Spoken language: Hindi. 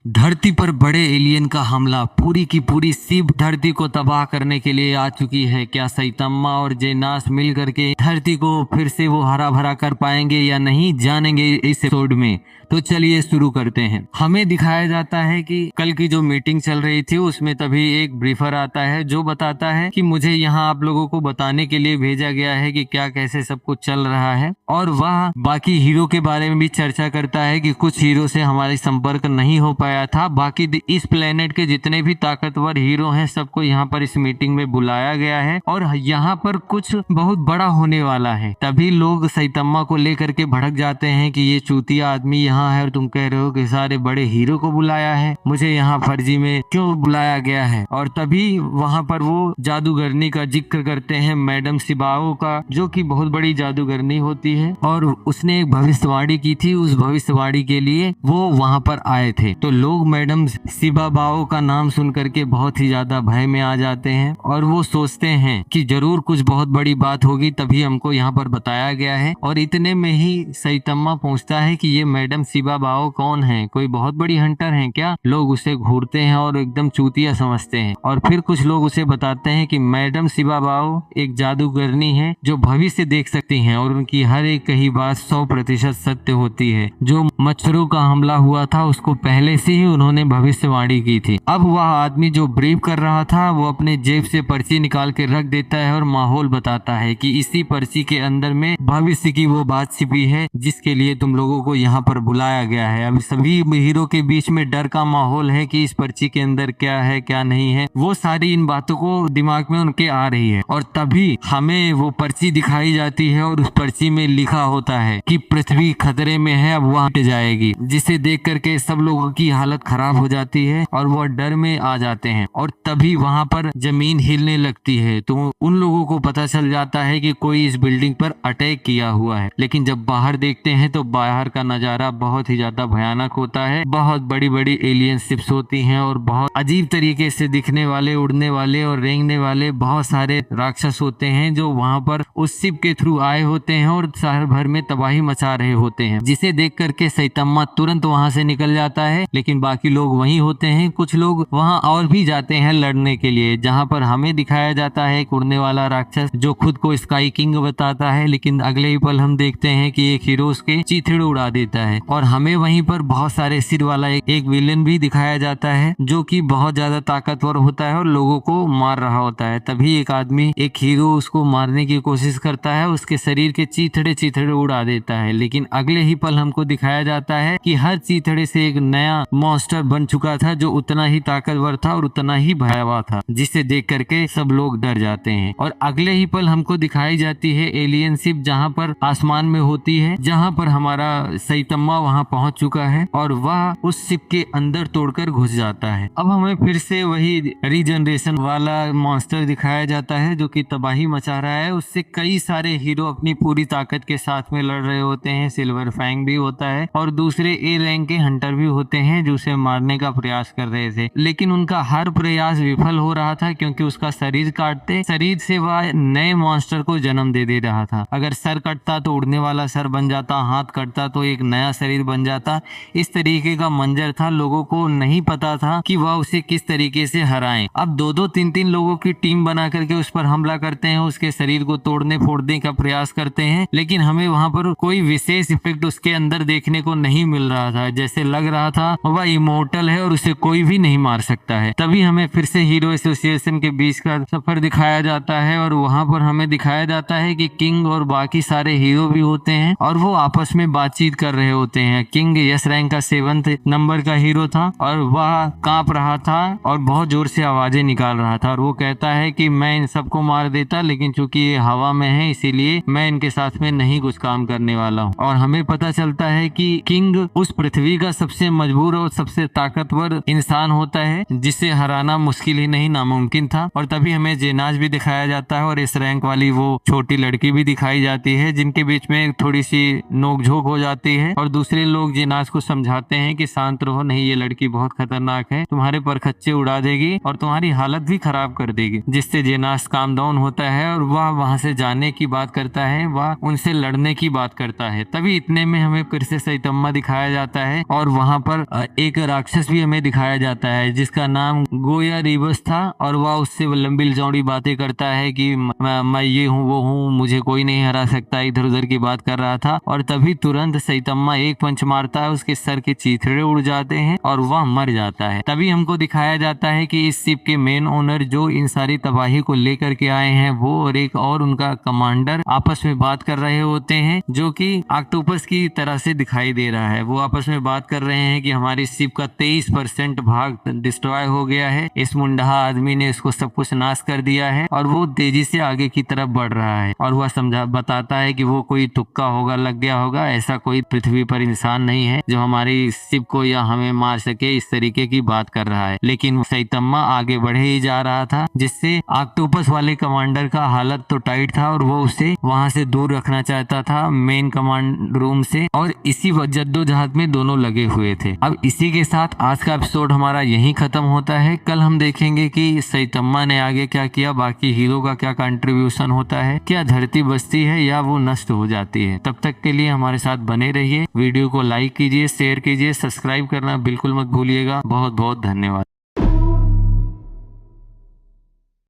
धरती पर बड़े एलियन का हमला, पूरी की पूरी शिप धरती को तबाह करने के लिए आ चुकी है। क्या सैतम्मा और जेनास मिल करके धरती को फिर से वो हरा भरा कर पाएंगे या नहीं, जानेंगे इस एपिसोड में। तो चलिए शुरू करते हैं। हमें दिखाया जाता है कि कल की जो मीटिंग चल रही थी उसमें तभी एक ब्रीफर आता है जो बताता है कि मुझे यहाँ आप लोगों को बताने के लिए भेजा गया है कि क्या कैसे सब कुछ चल रहा है, और वह बाकी हीरो के बारे में भी चर्चा करता है कि कुछ हीरो से हमारी संपर्क नहीं हो पाया था। बाकी इस प्लेनेट के जितने भी ताकतवर हीरो हैं सबको यहाँ पर इस मीटिंग में बुलाया गया है और यहाँ पर कुछ बहुत बड़ा होने वाला है। तभी लोग सैतम्मा को लेकर के भड़क जाते हैं कि ये चूतिया आदमी यहाँ है और तुम कह रहे हो कि सारे बड़े हीरो को बुलाया है, मुझे यहाँ फर्जी में क्यों बुलाया गया है। और तभी वहाँ पर वो जादूगरनी का जिक्र करते हैं, मैडम सिबाओ का, जो कि बहुत बड़ी जादूगरनी होती है और उसने एक भविष्यवाणी की थी। उस भविष्यवाणी के लिए वो वहाँ पर आए थे। तो लोग मैडम सिबाओ का नाम सुन करके बहुत ही ज्यादा भय में आ जाते हैं और वो सोचते हैं कि जरूर कुछ बहुत बड़ी बात होगी, तभी हमको यहाँ पर बताया गया है। और इतने में ही सैतम्मा पहुँचता है कि ये मैडम सिबाओ कौन है, कोई बहुत बड़ी हंटर है क्या। लोग उसे घूरते हैं और एकदम चूतिया समझते हैं। और फिर कुछ लोग उसे बताते हैं कि मैडम सिबाओ एक जादूगरनी है जो भविष्य देख सकती हैं और उनकी हर एक कही बात 100% सत्य होती है। जो मच्छरों का हमला हुआ था उसको पहले से ही उन्होंने भविष्यवाणी की थी। अब वह आदमी जो ब्रीफ कर रहा था वो अपने जेब से पर्ची निकाल के रख देता है और माहौल बताता है कि इसी पर्ची के अंदर में भविष्य की वो बात छिपी है जिसके लिए तुम लोगों को यहाँ पर बुलाया गया है। अब सभी हीरो के बीच में डर का माहौल है कि इस पर्ची के अंदर क्या है क्या नहीं है। वो सारी इन बातों को दिमाग में उनके आ रही है और तभी हमें वो पर्ची दिखाई जाती है और उस पर्ची में लिखा होता है कि पृथ्वी खतरे में है, अब वह हट जाएगी। जिसे देख करके सब लोगों की हालत खराब हो जाती है और वह डर में आ जाते हैं। और तभी वहां पर जमीन हिलने लगती है तो उन लोगों को पता चल जाता है कि कोई इस बिल्डिंग पर अटैक किया हुआ है। लेकिन जब बाहर देखते हैं तो बाहर का नजारा बहुत ही ज्यादा भयानक होता है। बहुत बड़ी बड़ी एलियन शिप्स होती हैं और बहुत अजीब तरीके से दिखने वाले, उड़ने वाले और रेंगने वाले बहुत सारे राक्षस होते हैं जो वहां पर उस शिप के थ्रू आए होते हैं और शहर भर में तबाही मचा रहे होते हैं। जिसे देख करके सैतम्मा तुरंत वहां से निकल जाता है, लेकिन बाकी लोग वहीं होते हैं। कुछ लोग वहां और भी जाते हैं लड़ने के लिए, जहां पर हमें दिखाया जाता है एक उड़ने वाला राक्षस जो खुद को स्काई किंग बताता है। लेकिन अगले ही पल हम देखते हैं कि एक हीरो उसके चीथड़े उड़ा देता है और हमें वहीं पर बहुत सारे सिर वाला एक विलेन भी दिखाया जाता है जो कि बहुत ज्यादा ताकतवर होता है और लोगों को मार रहा होता है। तभी एक आदमी, एक हीरो उसको मारने की कोशिश करता है, उसके शरीर के चीथड़े उड़ा देता है। लेकिन अगले ही पल हमको दिखाया जाता है कि हर चीथड़े से एक नया मॉन्स्टर बन चुका था जो उतना ही ताकतवर था और उतना ही भयावह था, जिसे देख करके सब लोग डर जाते हैं। और अगले ही पल हमको दिखाई जाती है एलियन शिप जहाँ पर आसमान में होती है, जहाँ पर हमारा सैतम्मा वहाँ पहुंच चुका है और वह उस शिप के अंदर तोड़कर घुस जाता है। अब हमें फिर से वही रीजनरेशन वाला मॉन्स्टर दिखाया जाता है जो कि तबाही मचा रहा है। उससे कई सारे हीरो अपनी पूरी ताकत के साथ में लड़ रहे होते हैं। सिल्वर फैंग भी होता है और दूसरे ए रैंक के हंटर भी होते हैं जो उसे मारने का प्रयास कर रहे थे। लेकिन उनका हर प्रयास विफल हो रहा था क्योंकि उसका शरीर काटते शरीर से वह नए मॉन्स्टर को जन्म दे रहा था। अगर सर कटता तो उड़ने वाला सर बन जाता, हाथ कटता तो एक नया शरीर बन जाता। इस तरीके का मंजर था। लोगों को नहीं पता था कि वह उसे किस तरीके से हराएं। अब दो दो तीन तीन लोगों की टीम बना करके उस पर हमला करते हैं, उसके शरीर को तोड़ने फोड़ने का प्रयास करते हैं। लेकिन हमें वहां पर कोई विशेष इफेक्ट उसके अंदर देखने को नहीं मिल रहा था। जैसे लग रहा था वह इमोर्टल है और उसे कोई भी नहीं मार सकता है। तभी हमें फिर से हीरो एसोसिएशन के बीच का सफर दिखाया जाता है और वहां पर हमें दिखाया जाता है कि किंग और बाकी सारे हीरो भी होते हैं और वो आपस में बातचीत कर रहे होते हैं। किंग यस रैंक का 7th नंबर का हीरो था और वह कांप रहा था और बहुत जोर से आवाजें निकाल रहा था और वो कहता है कि मैं इन सबको मार देता, लेकिन चूंकि ये हवा में है इसीलिए मैं इनके साथ में नहीं कुछ काम करने वाला हूँ। और हमें पता चलता है कि किंग उस पृथ्वी का सबसे मजबूर और सबसे ताकतवर इंसान होता है जिसे हराना मुश्किल ही नहीं नामुमकिन था। और तभी हमें जेनास भी दिखाया जाता है और इस रैंक वाली वो छोटी लड़की भी दिखाई जाती है जिनके बीच में थोड़ी सी नोकझोंक हो जाती है और दूसरे लोग जेनास को समझाते हैं कि शांत रहो, नहीं ये लड़की बहुत खतरनाक है, तुम्हारे परखच्चे उड़ा देगी और तुम्हारी हालत भी खराब कर देगी। जिससे जेनास काम डाउन होता है और वह वहां से जाने की बात करता है, वह उनसे लड़ने की बात करता है। तभी इतने में हमें फिर से सैतम्मा दिखाया जाता है और वहां पर एक राक्षस भी हमें दिखाया जाता है जिसका नाम गोया रिबस था, और वह उससे लंबी चौड़ी बातें करता है कि मैं ये हूँ वो हूँ, मुझे कोई नहीं हरा सकता, इधर उधर की बात कर रहा था। और तभी तुरंत सैतम्मा एक पंच मारता है, उसके सर के चीथड़े उड़ जाते हैं और वह मर जाता है। तभी हमको दिखाया जाता है कि इस शिप के मेन ओनर जो इन सारी तबाही को लेकर के आए हैं, वो और एक और उनका कमांडर आपस में बात कर रहे होते हैं, जो कि ऑक्टोपस की तरह से दिखाई दे रहा है। वो आपस में बात कर रहे हैं कि हमारी शिप का 23% भाग डिस्ट्रॉय हो गया है, इस मुंडहा आदमी ने इसको सब कुछ नाश कर दिया है और वो तेजी से आगे की तरफ बढ़ रहा है। और वह बताता है कि वो कोई तुक्का होगा, लग गया होगा, ऐसा कोई पृथ्वी पर इंसान नहीं है जो हमारी शिप को या हमें मार सके, इस तरीके की बात कर रहा है। लेकिन सैतम्मा आगे बढ़े ही जा रहा था, जिससे ऑक्टोपस वाले कमांडर का हालत तो टाइट था और वो उसे वहां से दूर रखना चाहता था मेन कमांड रूम से, और इसी जद्दोजहद में दोनों लगे हुए थे। अब इसी के साथ आज का एपिसोड हमारा यहीं खत्म होता है। कल हम देखेंगे कि सैतम्मा ने आगे क्या किया, बाकी हीरो का क्या कंट्रीब्यूशन होता है, क्या धरती बसती है या वो नष्ट हो जाती है। तब तक के लिए हमारे साथ बने रहिए, वीडियो को लाइक कीजिए, शेयर कीजिए, सब्सक्राइब करना बिल्कुल मत भूलिएगा। बहुत बहुत धन्यवाद।